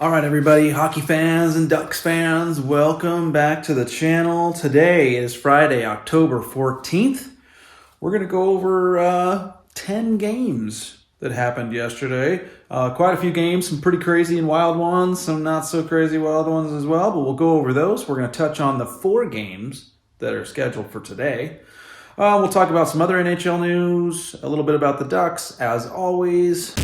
All right, everybody, hockey fans and Ducks fans, welcome back to the channel. Today is Friday, October 14th. We're going to go over 10 games that happened yesterday. Quite a few games, some pretty crazy and wild ones, some not so crazy wild ones as well, but we'll go over those. We're going to touch on the 4 games that are scheduled for today. We'll talk about some other NHL news, a little bit about the Ducks, as always.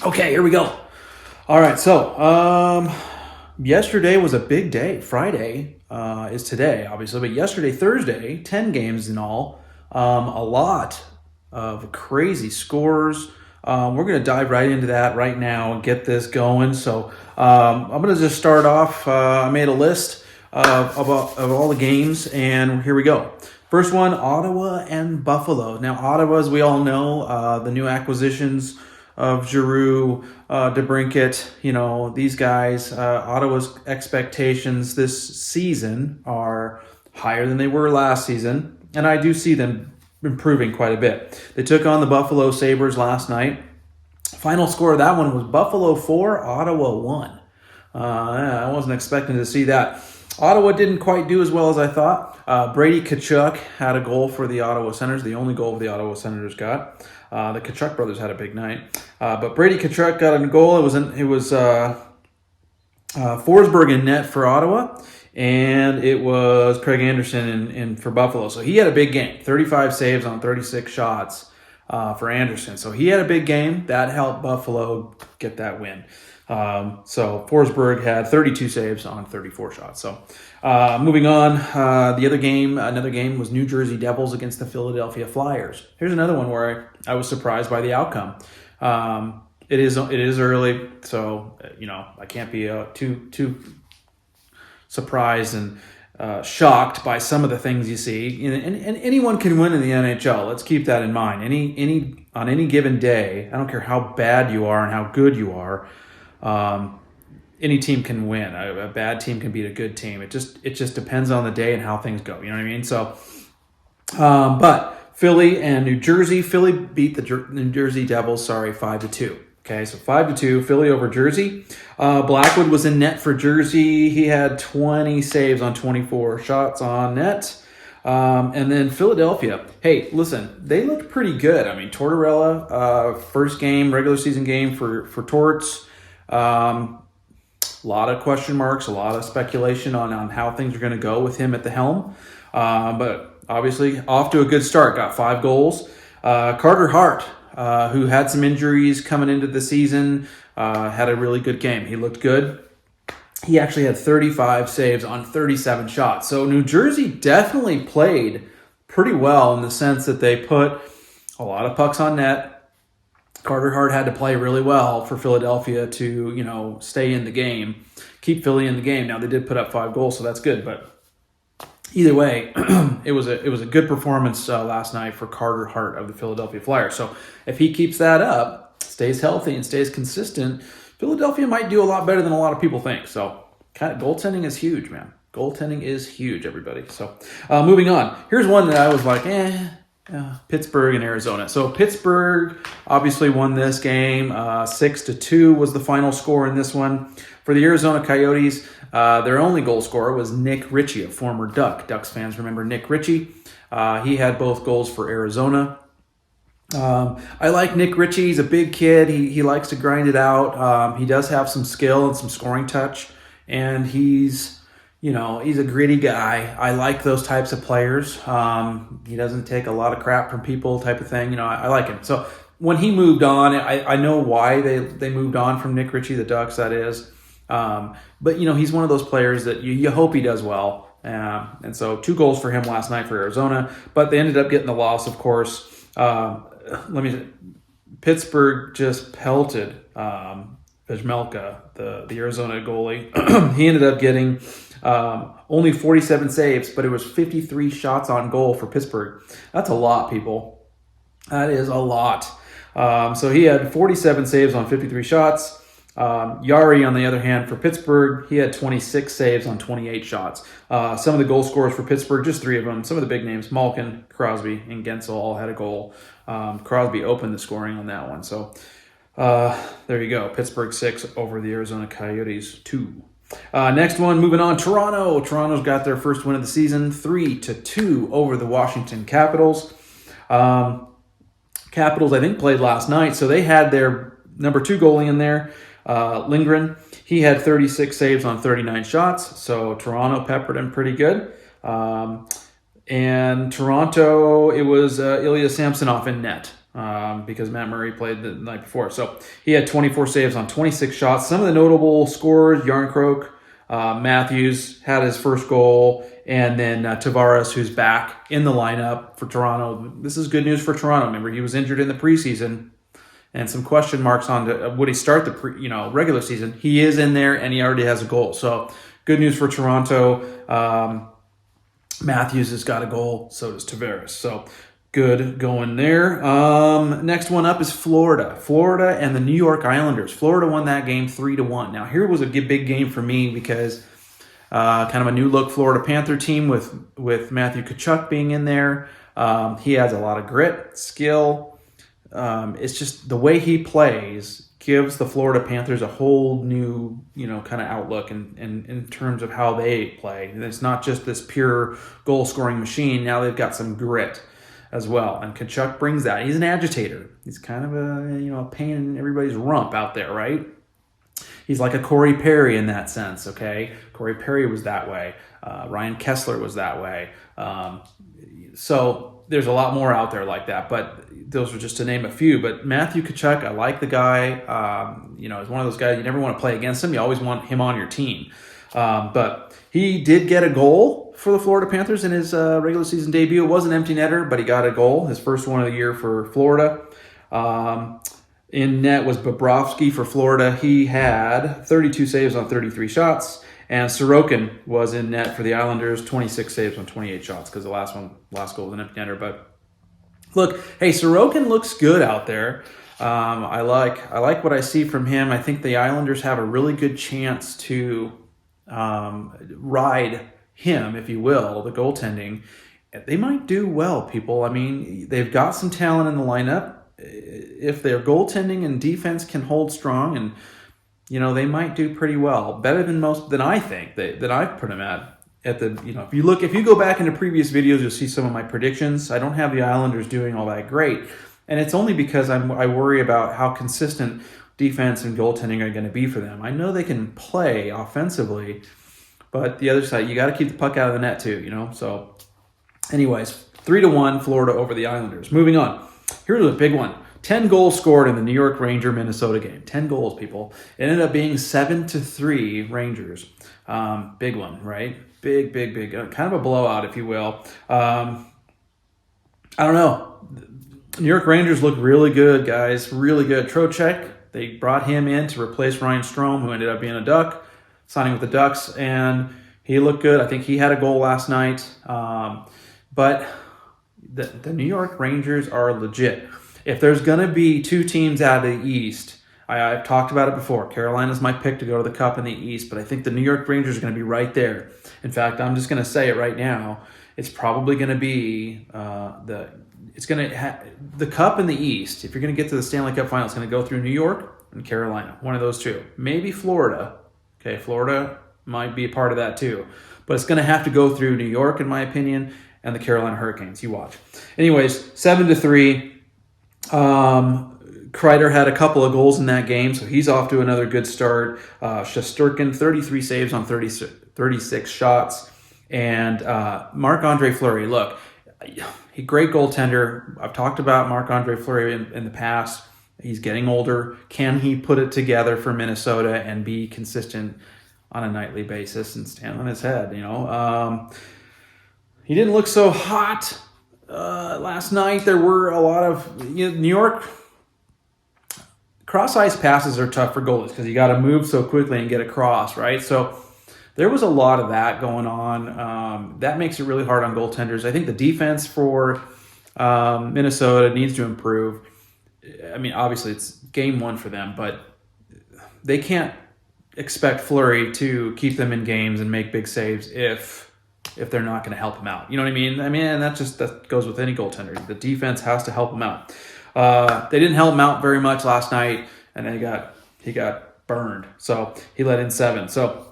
Okay, here we go. All right, so yesterday was a big day. Friday is today, obviously, but yesterday, Thursday, 10 games in all. A lot of crazy scores. We're going to dive right into that right now and get this going. So I'm going to just start off. I made a list of all the games, and here we go. First one, Ottawa and Buffalo. Now, Ottawa, as we all know, the new acquisitions of Giroux, DeBrincat, these guys, Ottawa's expectations this season are higher than they were last season, and I do see them improving quite a bit. They took on the Buffalo Sabres last night. Final score of that one was Buffalo 4, Ottawa 1. I wasn't expecting to see that. Ottawa didn't quite do as well as I thought. Brady Tkachuk had a goal for the Ottawa Senators, the only goal the Ottawa Senators got. The Tkachuk brothers had a big night. But Brady Tkachuk got a goal. It was Forsberg in net for Ottawa, and it was Craig Anderson in for Buffalo. So he had a big game, 35 saves on 36 shots for Anderson. So he had a big game. That helped Buffalo get that win. So Forsberg had 32 saves on 34 shots. So moving on, another game was New Jersey Devils against the Philadelphia Flyers. Here's another one where I was surprised by the outcome. It is early, so I can't be too surprised and shocked by some of the things you see. And anyone can win in the NHL. Let's keep that in mind. On any given day, I don't care how bad you are and how good you are. Any team can win. A bad team can beat a good team. It just depends on the day and how things go. You know what I mean? So, but Philly and New Jersey. Philly beat the New Jersey Devils. 5-2. Okay, so 5-2. Philly over Jersey. Blackwood was in net for Jersey. He had 20 saves on 24 shots on net. And then Philadelphia. Hey, listen, they looked pretty good. I mean, Tortorella, first game, regular season game for Torts. A lot of question marks, a lot of speculation on how things are going to go with him at the helm. But obviously off to a good start, got 5 goals. Carter Hart, who had some injuries coming into the season, had a really good game. He looked good. He actually had 35 saves on 37 shots. So New Jersey definitely played pretty well in the sense that they put a lot of pucks on net. Carter Hart had to play really well for Philadelphia to, stay in the game, keep Philly in the game. Now they did put up 5 goals, so that's good. But either way, it was a good performance last night for Carter Hart of the Philadelphia Flyers. So if he keeps that up, stays healthy and stays consistent, Philadelphia might do a lot better than a lot of people think. So goaltending is huge, man. Goaltending is huge, everybody. So moving on. Here's one that I was like, Pittsburgh and Arizona. So Pittsburgh obviously won this game. 6-2 was the final score in this one. For the Arizona Coyotes, their only goal scorer was Nick Ritchie, a former Duck. Ducks fans remember Nick Ritchie. He had both goals for Arizona. I like Nick Ritchie. He's a big kid. He likes to grind it out. He does have some skill and some scoring touch, and he's a gritty guy. I like those types of players. He doesn't take a lot of crap from people type of thing. I like him. So when he moved on, I know why they moved on from Nick Ritchie, the Ducks, that is. But, he's one of those players that you hope he does well. And so 2 goals for him last night for Arizona. But they ended up getting the loss, of course. Pittsburgh just pelted Vejmelka, the Arizona goalie. He ended up getting only 47 saves, but it was 53 shots on goal for Pittsburgh. That's a lot, people. That is a lot. So he had 47 saves on 53 shots. Yari, on the other hand, for Pittsburgh, he had 26 saves on 28 shots. Some of the goal scorers for Pittsburgh, just 3 of them. Some of the big names, Malkin, Crosby, and Gensel all had a goal. Crosby opened the scoring on that one. So there you go. Pittsburgh 6 over the Arizona Coyotes 2. Next one, moving on, Toronto. Toronto's got their first win of the season, 3-2 over the Washington Capitals. Capitals, I think, played last night, so they had their number 2 goalie in there, Lindgren. He had 36 saves on 39 shots, so Toronto peppered him pretty good. And Toronto, it was Ilya Samsonov in net because Matt Murray played the night before. So he had 24 saves on 26 shots. Some of the notable scorers, Yarncroke, Matthews had his first goal, and then Tavares, who's back in the lineup for Toronto. This is good news for Toronto. Remember, he was injured in the preseason, and some question marks on would he start the regular season. He is in there, and he already has a goal. So good news for Toronto. Matthews has got a goal, so does Tavares. So good going there. Next one up is Florida. Florida and the New York Islanders. Florida won that game 3-1. Now, here was a big game for me because kind of a new look Florida Panther team with Matthew Tkachuk being in there. He has a lot of grit, skill. It's just the way he plays gives the Florida Panthers a whole new, kind of outlook in terms of how they play. And it's not just this pure goal-scoring machine. Now they've got some grit as well. And Tkachuk brings that. He's an agitator. He's kind of a pain in everybody's rump out there, right? He's like a Corey Perry in that sense, okay? Corey Perry was that way. Ryan Kessler was that way. So there's a lot more out there like that, but those are just to name a few. But Matthew Tkachuk, I like the guy. He's one of those guys you never want to play against him. You always want him on your team. But he did get a goal for the Florida Panthers in his regular season debut. It was an empty netter, but he got a goal, his first one of the year for Florida. In net was Bobrovsky for Florida. He had 32 saves on 33 shots. And Sorokin was in net for the Islanders, 26 saves on 28 shots because the last goal was an empty netter. But look, hey, Sorokin looks good out there. I like what I see from him. I think the Islanders have a really good chance to ride him, if you will, the goaltending. They might do well, people. I mean, they've got some talent in the lineup. If their goaltending and defense can hold strong, and they might do pretty well, better than I think that I've put them at the. If you go back into previous videos, you'll see some of my predictions. I don't have the Islanders doing all that great, and it's only because I worry about how consistent defense and goaltending are going to be for them. I know they can play offensively, but the other side, you got to keep the puck out of the net too. So, anyways, 3-1 Florida over the Islanders. Moving on. Here's a big one. 10 goals scored in the New York Ranger-Minnesota game. 10 goals, people. It ended up being 7-3 Rangers. Big one, right? Big. Kind of a blowout, if you will. I don't know. New York Rangers look really good, guys. Really good. Trocheck, they brought him in to replace Ryan Strome, who ended up being a Duck, signing with the Ducks, and he looked good. I think he had a goal last night. But the New York Rangers are legit. If there's going to be 2 teams out of the East, I've talked about it before. Carolina's my pick to go to the Cup in the East, but I think the New York Rangers are going to be right there. In fact, I'm just going to say it right now. It's probably going to be the Cup in the East. If you're going to get to the Stanley Cup Final, it's going to go through New York and Carolina. One of those two. Maybe Florida. Okay, Florida might be a part of that too. But it's going to have to go through New York, in my opinion, and the Carolina Hurricanes. You watch. Anyways, 7-3. Kreider had a couple of goals in that game, so he's off to another good start. Shesterkin, 33 saves on 36 shots. And MarcAndre Fleury, look, great goaltender. I've talked about MarcAndre Fleury in the past. He's getting older. Can he put it together for Minnesota and be consistent on a nightly basis and stand on his head? He didn't look so hot last night. There were a lot of New York cross-ice passes are tough for goalies because you got to move so quickly and get across, right? So there was a lot of that going on. That makes it really hard on goaltenders. I think the defense for Minnesota needs to improve. I mean, obviously it's game 1 for them, but they can't expect Fleury to keep them in games and make big saves if they're not going to help him out. You know what I mean? And that goes with any goaltender. The defense has to help him out. They didn't help him out very much last night, and he got burned. So he let in 7. So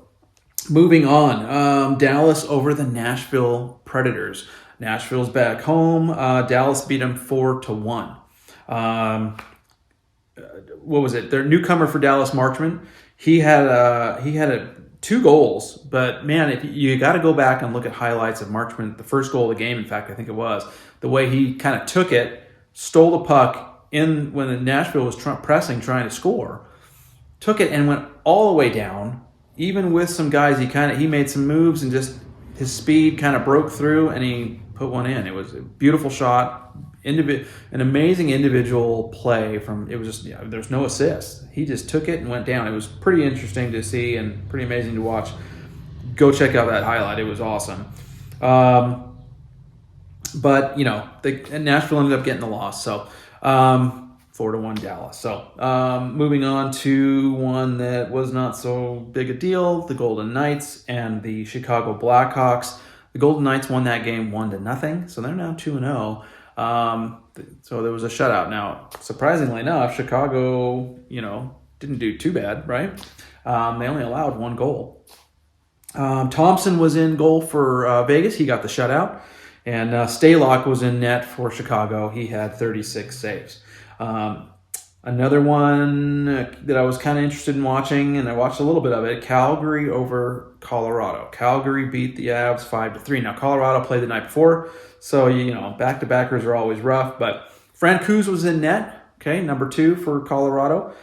moving on, Dallas over the Nashville Predators. Nashville's back home. Dallas beat them 4-1. What was it? Their newcomer for Dallas, Marchment. He had 2 goals, but man, if you got to go back and look at highlights of Marchment, the first goal of the game. In fact, I think it was the way he kind of took it, stole the puck in when Nashville was pressing, trying to score, took it and went all the way down. Even with some guys, he made some moves and just his speed kind of broke through and he put one in. It was a beautiful shot. An amazing individual play there's no assist. He just took it and went down. It was pretty interesting to see and pretty amazing to watch. Go check out that highlight. It was awesome. But Nashville ended up getting the loss. So 4-1 Dallas. So moving on to one that was not so big a deal, the Golden Knights and the Chicago Blackhawks. The Golden Knights won that game 1-0. So they're now 2-0. So there was a shutout. Now, surprisingly enough, Chicago, didn't do too bad, right? They only allowed 1 goal. Thompson was in goal for Vegas. He got the shutout. And Stalock was in net for Chicago. He had 36 saves. Another one that I was kind of interested in watching, and I watched a little bit of it, Calgary over Colorado. Calgary beat the Avs 5-3. Now, Colorado played the night before, so, back-to-backers are always rough. But Francouz was in net, okay, number 2 for Colorado.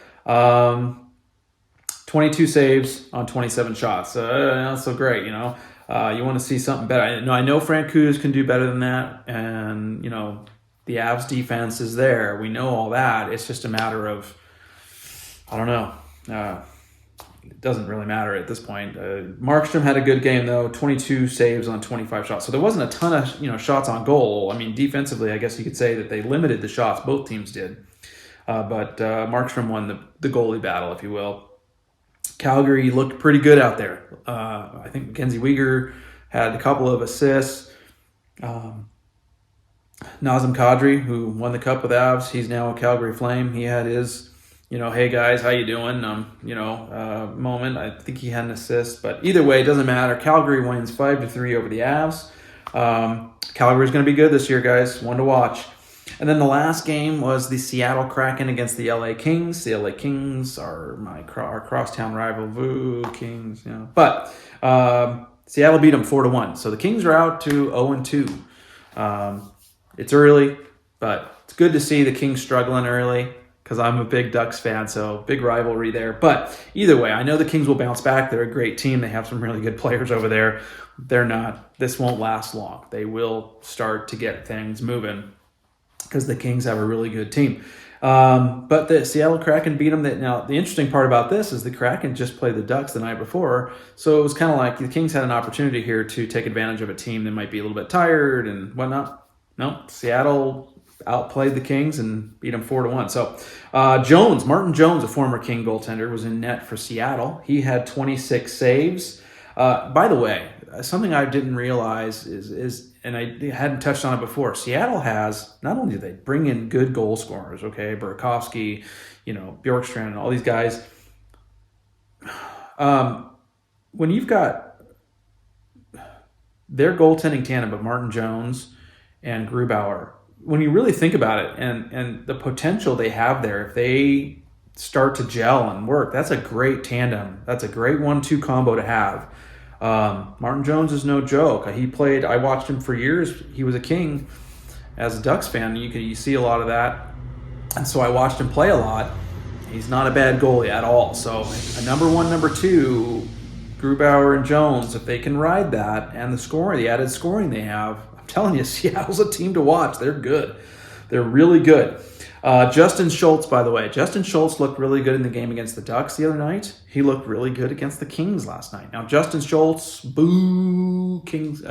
22 saves on 27 shots. Not so great, you want to see something better. I know Francouz can do better than that, and, the Avs defense is there. We know all that. It's just a matter of, I don't know. It doesn't really matter at this point. Markstrom had a good game, though. 22 saves on 25 shots. So there wasn't a ton of shots on goal. I mean, defensively, I guess you could say that they limited the shots. Both teams did. But Markstrom won the goalie battle, if you will. Calgary looked pretty good out there. I think Mackenzie Weegar had a couple of assists. Nazem Kadri, who won the Cup with Avs, he's now a Calgary Flame. He had his, hey guys, how you doing? Moment. I think he had an assist, but either way, it doesn't matter. Calgary wins 5-3 over the Avs. Calgary's going to be good this year, guys. One to watch. And then the last game was the Seattle Kraken against the LA Kings. The LA Kings are our crosstown rival. Voo, Kings, But Seattle beat them 4-1. So the Kings are out to 0-2. It's early, but it's good to see the Kings struggling early because I'm a big Ducks fan, so big rivalry there. But either way, I know the Kings will bounce back. They're a great team. They have some really good players over there. This won't last long. They will start to get things moving because the Kings have a really good team. But the Seattle Kraken beat them. Now, the interesting part about this is the Kraken just played the Ducks the night before, so it was kind of like the Kings had an opportunity here to take advantage of a team that might be a little bit tired and whatnot. No, Seattle outplayed the Kings and beat them 4-1. So Martin Jones, a former King goaltender, was in net for Seattle. He had 26 saves. By the way, something I didn't realize is and I hadn't touched on it before, Seattle has, not only do they bring in good goal scorers, okay, Burakovsky, Bjorkstrand, all these guys. When you've got their goaltending tandem of Martin Jones and Grubauer, when you really think about it and the potential they have there, if they start to gel and work, that's a great tandem. That's a great 1-2 combo to have. Martin Jones is no joke. I watched him for years. He was a King as a Ducks fan. You see a lot of that. And so I watched him play a lot. He's not a bad goalie at all. So a number 1, number 2, Grubauer and Jones, if they can ride that and the added scoring they have, I'm telling you, Seattle's a team to watch. They're good. They're really good. Justin Schultz, by the way. Justin Schultz looked really good in the game against the Ducks the other night. He looked really good against the Kings last night. Now, Justin Schultz, boo, Kings,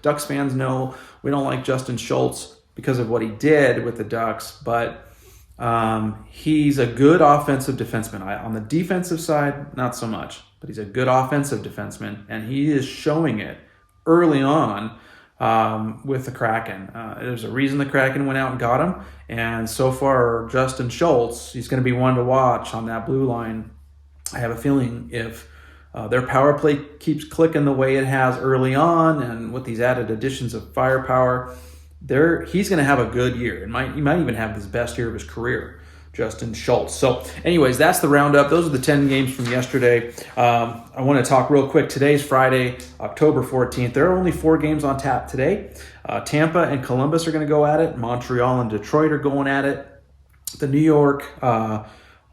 Ducks fans know we don't like Justin Schultz because of what he did with the Ducks, but He's a good offensive defenseman. On the defensive side, not so much, but he's a good offensive defenseman, and he is showing it early on with the Kraken. There's a reason the Kraken went out and got him, and so far, Justin Schultz, he's going to be one to watch on that blue line. I have a feeling if their power play keeps clicking the way it has early on, and with these added additions of firepower, he's going to have a good year. He might even have his best year of his career, Justin Schultz. So anyways, that's the roundup. Those are the 10 games from yesterday. I want to talk real quick. Today's Friday, October 14th. There are only 4 games on tap today. Tampa and Columbus are going to go at it. Montreal and Detroit are going at it. The New York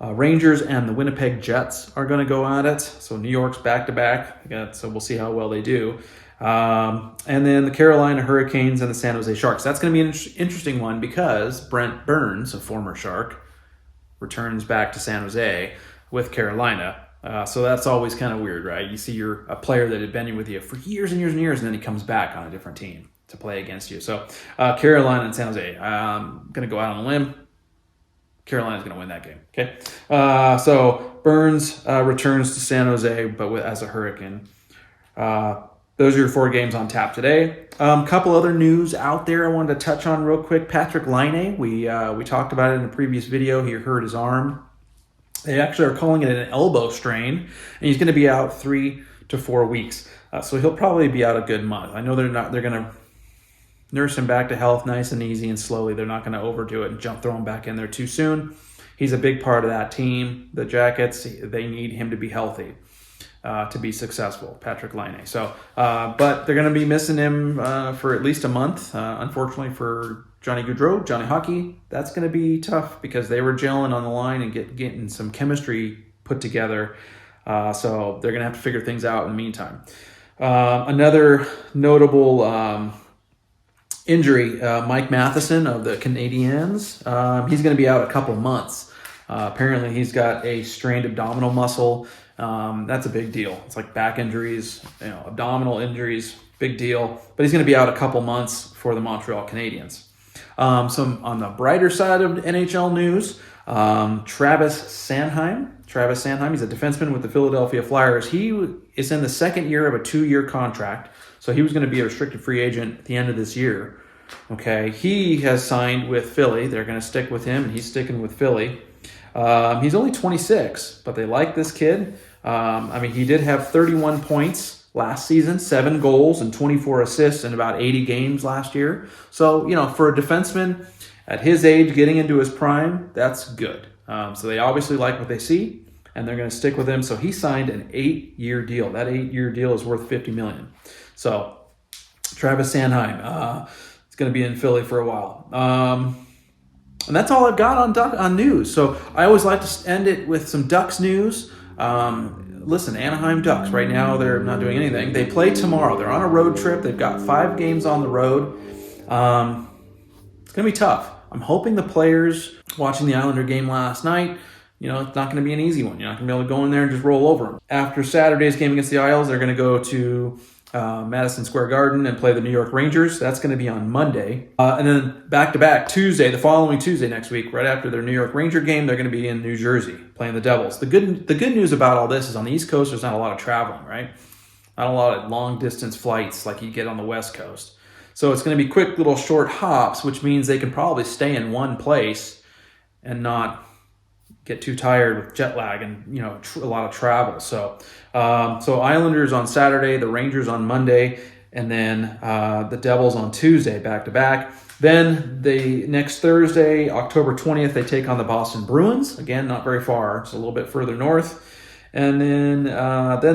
Rangers and the Winnipeg Jets are going to go at it. So New York's back-to-back. So we'll see how well they do. And then the Carolina Hurricanes and the San Jose Sharks. That's going to be an interesting one because Brent Burns, a former Shark, returns back to San Jose with Carolina. So that's always kind of weird, right? You see you're a player that had been with you for years and years and years, and then he comes back on a different team to play against you. So Carolina and San Jose. I'm going to go out on a limb. Carolina's going to win that game. Okay. So Burns returns to San Jose, but as a Hurricane. Those are your 4 games on tap today. Couple other news out there I wanted to touch on real quick. Patrik Laine, we talked about it in a previous video. He hurt his arm. They actually are calling it an elbow strain, and he's going to be out 3 to 4 weeks. So he'll probably be out a good month. I know they're going to nurse him back to health nice and easy and slowly. They're not going to overdo it and throw him back in there too soon. He's a big part of that team. The Jackets, they need him to be healthy. To be successful, Patrik Laine. So, but they're going to be missing him for at least a month. Unfortunately for Johnny Gaudreau, Johnny Hockey, that's going to be tough because they were gelling on the line and getting some chemistry put together. So they're going to have to figure things out in the meantime. Another notable injury, Mike Matheson of the Canadiens. He's going to be out a couple months. Apparently he's got a strained abdominal muscle. That's a big deal. It's like back injuries, abdominal injuries, big deal. But he's going to be out a couple months for the Montreal Canadiens. Some on the brighter side of NHL news, Travis Sanheim, he's a defenseman with the Philadelphia Flyers. He is in the second year of a 2-year contract. So he was going to be a restricted free agent at the end of this year. Okay, he has signed with Philly. They're going to stick with him, and he's sticking with Philly. He's only 26, but they like this kid. He did have 31 points last season, 7 goals and 24 assists in about 80 games last year. So, for a defenseman at his age, getting into his prime, that's good. So they obviously like what they see, and they're going to stick with him. So he signed an 8-year deal. That 8-year deal is worth $50 million. So Travis Sanheim is going to be in Philly for a while. And that's all I've got on news. So I always like to end it with some Ducks news. Listen, Anaheim Ducks, right now they're not doing anything. They play tomorrow. They're on a road trip. They've got 5 games on the road. It's going to be tough. I'm hoping the players watching the Islander game last night, it's not going to be an easy one. You're not going to be able to go in there and just roll over them. After Saturday's game against the Isles, they're going to go to Madison Square Garden and play the New York Rangers. That's going to be on Monday. And then back-to-back Tuesday, the following Tuesday next week, right after their New York Ranger game, they're going to be in New Jersey playing the Devils. The good news about all this is on the East Coast, there's not a lot of traveling, right? Not a lot of long-distance flights like you get on the West Coast. So it's going to be quick little short hops, which means they can probably stay in one place and not get too tired with jet lag and a lot of travel. So Islanders on Saturday, the Rangers on Monday, and then the Devils on Tuesday, back to back. Then the next Thursday, October 20th, they take on the Boston Bruins. Again, not very far; it's a little bit further north. And then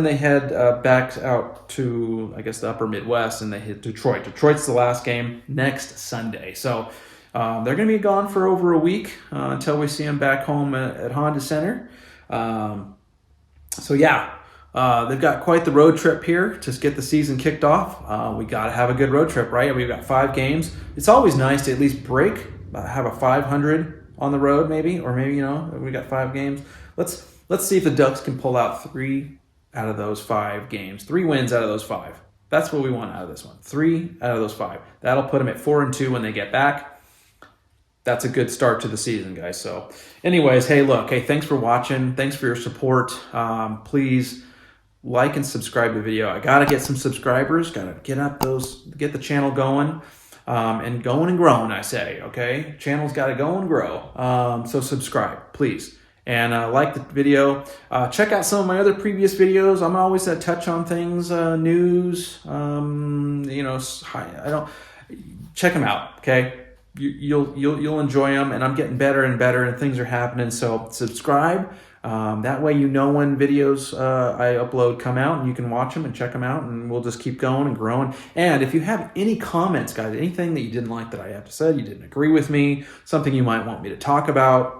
they head back out to, I guess, the upper Midwest, and they hit Detroit. Detroit's the last game next Sunday. So they're going to be gone for over a week until we see them back home at Honda Center. They've got quite the road trip here to get the season kicked off. We got to have a good road trip, right? We've got 5 games. It's always nice to at least break, have a 500 on the road maybe, or maybe, we got 5 games. Let's see if the Ducks can pull out 3 out of those 5 games. 3 wins out of those 5. That's what we want out of this one. 3 out of those 5. That'll put them at 4-2 when they get back. that's a good start to the season, guys. So anyways, hey, look, hey, thanks for watching. Thanks for your support. Please like and subscribe to the video. I got to get some subscribers, got to get the channel going, and going and growing, I say, okay? Channel's got to go and grow. So subscribe, please. And like the video. Check out some of my other previous videos. I'm always touch on things, news, check them out, okay? You'll enjoy them, and I'm getting better and better, and things are happening. So subscribe. That way you know when videos I upload come out, and you can watch them and check them out, and we'll just keep going and growing. And if you have any comments, guys, anything that you didn't like that I have to say, you didn't agree with me, something you might want me to talk about,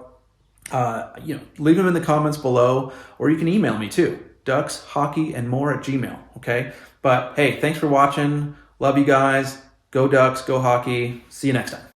leave them in the comments below, or you can email me too, duckshockeyandmore@gmail.com. Okay. But hey, thanks for watching. Love you guys. Go Ducks, go hockey. See you next time.